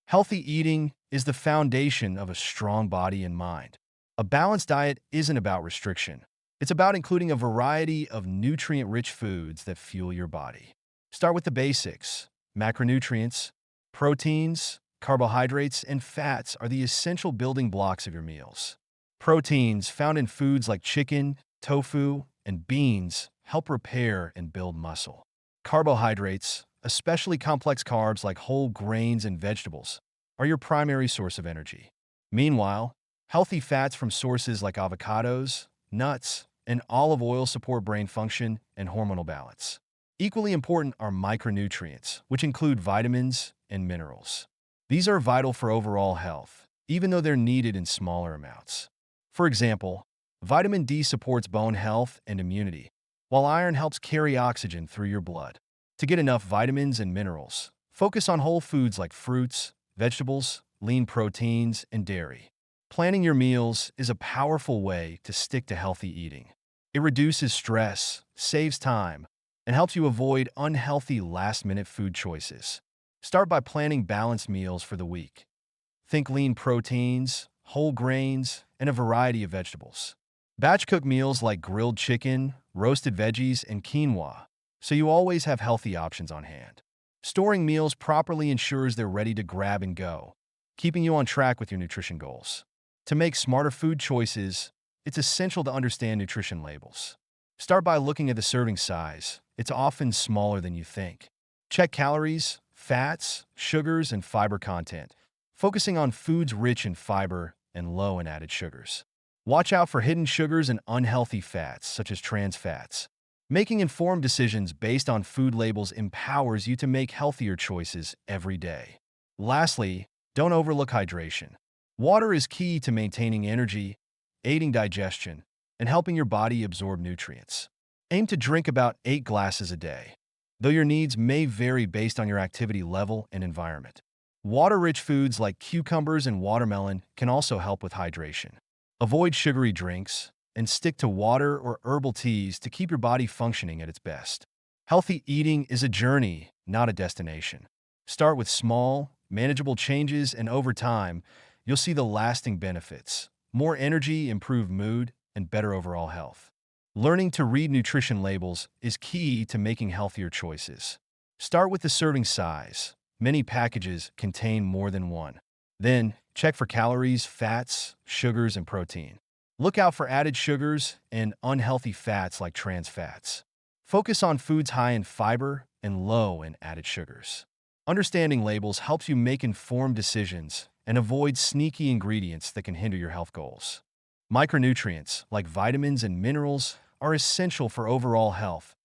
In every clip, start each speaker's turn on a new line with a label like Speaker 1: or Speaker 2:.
Speaker 1: Healthy eating is the foundation of a strong body and mind. A balanced diet isn't about restriction. It's about including a variety of nutrient-rich foods that fuel your body. Start with the basics. Macronutrients, proteins, carbohydrates, and fats are the essential building blocks of your meals. Proteins found in foods like chicken, tofu, and beans help repair and build muscle. Carbohydrates, especially complex carbs like whole grains and vegetables, are your primary source of energy. Meanwhile, healthy fats from sources like avocados, nuts, and olive oil support brain function and hormonal balance. Equally important are micronutrients, which include vitamins and minerals. These are vital for overall health, even though they're needed in smaller amounts. For example, vitamin D supports bone health and immunity, while iron helps carry oxygen through your blood. To get enough vitamins and minerals, focus on whole foods like fruits, vegetables, lean proteins, and dairy. Planning your meals is a powerful way to stick to healthy eating. It reduces stress, saves time, and helps you avoid unhealthy last-minute food choices. Start by planning balanced meals for the week. Think lean proteins, whole grains, and a variety of vegetables. Batch cook meals like grilled chicken, roasted veggies, and quinoa, so you always have healthy options on hand. Storing meals properly ensures they're ready to grab and go, keeping you on track with your nutrition goals. To make smarter food choices, it's essential to understand nutrition labels. Start by looking at the serving size. It's often smaller than you think. Check calories, fats, sugars, and fiber content, focusing on foods rich in fiber and low in added sugars. Watch out for hidden sugars and unhealthy fats, such as trans fats. Making informed decisions based on food labels empowers you to make healthier choices every day. Lastly, don't overlook hydration. Water is key to maintaining energy, aiding digestion, and helping your body absorb nutrients. Aim to drink about 8 glasses a day, though your needs may vary based on your activity level and environment. Water-rich foods like cucumbers and watermelon can also help with hydration. Avoid sugary drinks and stick to water or herbal teas to keep your body functioning at its best. Healthy eating is a journey, not a destination. Start with small, manageable changes, and over time, you'll see the lasting benefits: more energy, improved mood, and better overall health. Learning to read nutrition labels is key to making healthier choices. Start with the serving size. Many packages contain more than one. Then, check for calories, fats, sugars, and protein. Look out for added sugars and unhealthy fats like trans fats. Focus on foods high in fiber and low in added sugars. Understanding labels helps you make informed decisions and avoid sneaky ingredients that can hinder your health goals. Micronutrients, like vitamins and minerals, are essential for overall health,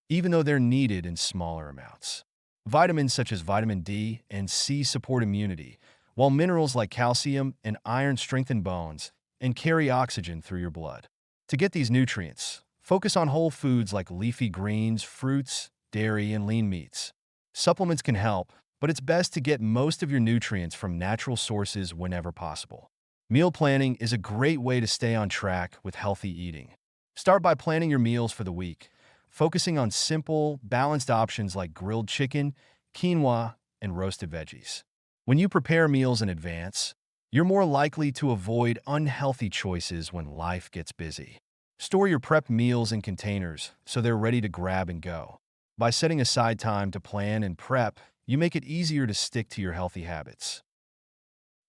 Speaker 1: even though they're needed in smaller amounts. Vitamins such as vitamin D and C support immunity, while minerals like calcium and iron strengthen bones and carry oxygen through your blood. To get these nutrients, focus on whole foods like leafy greens, fruits, dairy, and lean meats. Supplements can help, but it's best to get most of your nutrients from natural sources whenever possible. Meal planning is a great way to stay on track with healthy eating. Start by planning your meals for the week, focusing on simple, balanced options like grilled chicken, quinoa, and roasted veggies. When you prepare meals in advance, you're more likely to avoid unhealthy choices when life gets busy. Store your prepped meals in containers so they're ready to grab and go. By setting aside time to plan and prep, you make it easier to stick to your healthy habits.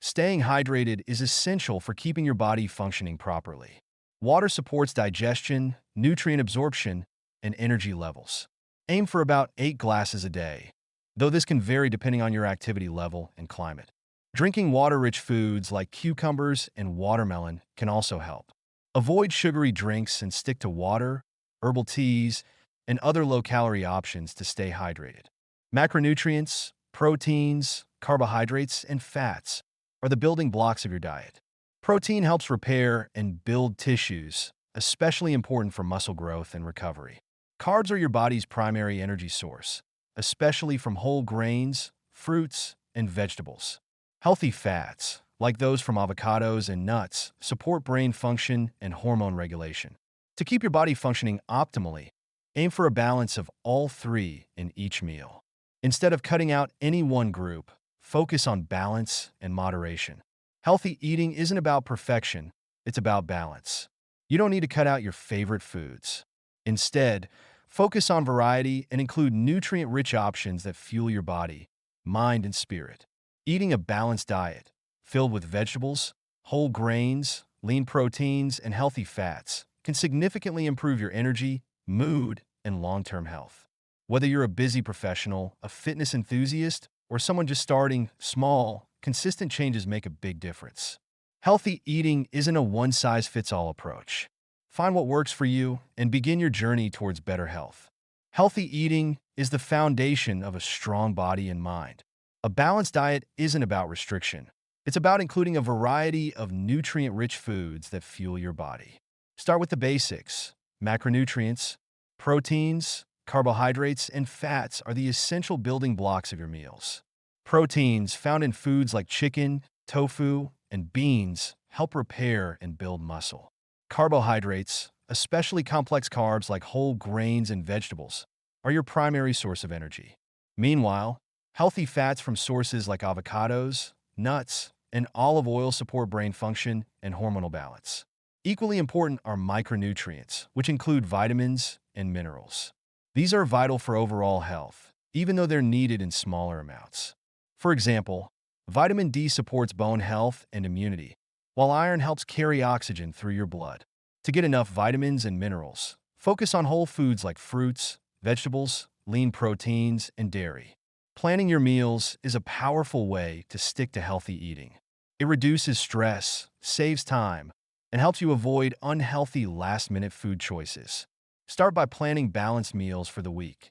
Speaker 1: Staying hydrated is essential for keeping your body functioning properly. Water supports digestion, nutrient absorption, and energy levels. Aim for about 8 glasses a day, though this can vary depending on your activity level and climate. Drinking water-rich foods like cucumbers and watermelon can also help. Avoid sugary drinks and stick to water, herbal teas, and other low-calorie options to stay hydrated. Macronutrients, proteins, carbohydrates, and fats are the building blocks of your diet. Protein helps repair and build tissues, especially important for muscle growth and recovery. Carbs are your body's primary energy source, especially from whole grains, fruits, and vegetables. Healthy fats, like those from avocados and nuts, support brain function and hormone regulation. To keep your body functioning optimally, aim for a balance of all three in each meal. Instead of cutting out any one group, focus on balance and moderation. Healthy eating isn't about perfection, it's about balance. You don't need to cut out your favorite foods. Instead, focus on variety and include nutrient-rich options that fuel your body, mind, and spirit. Eating a balanced diet, filled with vegetables, whole grains, lean proteins, and healthy fats, can significantly improve your energy, mood, and long-term health. Whether you're a busy professional, a fitness enthusiast, or someone just starting small, consistent changes make a big difference. Healthy eating isn't a one-size-fits-all approach. Find what works for you and begin your journey towards better health. Healthy eating is the foundation of a strong body and mind. A balanced diet isn't about restriction. It's about including a variety of nutrient-rich foods that fuel your body. Start with the basics. Macronutrients, proteins, carbohydrates, and fats are the essential building blocks of your meals. Proteins found in foods like chicken, tofu, and beans help repair and build muscle. Carbohydrates, especially complex carbs like whole grains and vegetables, are your primary source of energy. Meanwhile, healthy fats from sources like avocados, nuts, and olive oil support brain function and hormonal balance. Equally important are micronutrients, which include vitamins and minerals. These are vital for overall health, even though they're needed in smaller amounts. For example, vitamin D supports bone health and immunity, while iron helps carry oxygen through your blood. To get enough vitamins and minerals, focus on whole foods like fruits, vegetables, lean proteins, and dairy. Planning your meals is a powerful way to stick to healthy eating. It reduces stress, saves time, and helps you avoid unhealthy last-minute food choices. Start by planning balanced meals for the week.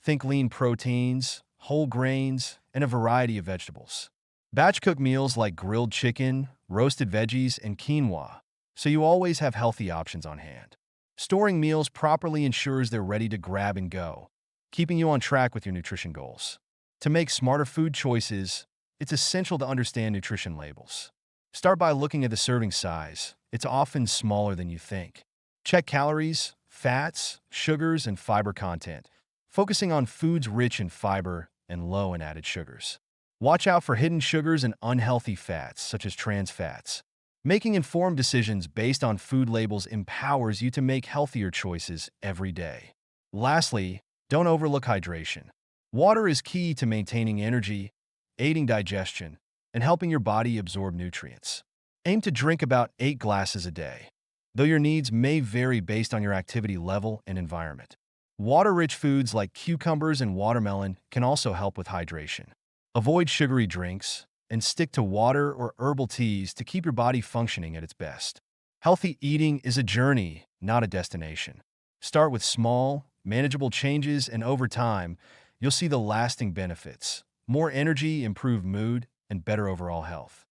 Speaker 1: Think lean proteins, whole grains, and a variety of vegetables. Batch cook meals like grilled chicken, roasted veggies, and quinoa, so you always have healthy options on hand. Storing meals properly ensures they're ready to grab and go, keeping you on track with your nutrition goals. To make smarter food choices, it's essential to understand nutrition labels. Start by looking at the serving size. It's often smaller than you think. Check calories, fats, sugars, and fiber content, focusing on foods rich in fiber and low in added sugars. Watch out for hidden sugars and unhealthy fats, such as trans fats. Making informed decisions based on food labels empowers you to make healthier choices every day. Lastly, don't overlook hydration. Water is key to maintaining energy, aiding digestion, and helping your body absorb nutrients. Aim to drink about 8 glasses a day, though your needs may vary based on your activity level and environment. Water-rich foods like cucumbers and watermelon can also help with hydration. Avoid sugary drinks and stick to water or herbal teas to keep your body functioning at its best. Healthy eating is a journey, not a destination. Start with small, manageable changes, and over time, you'll see the lasting benefits: more energy, improved mood, and better overall health.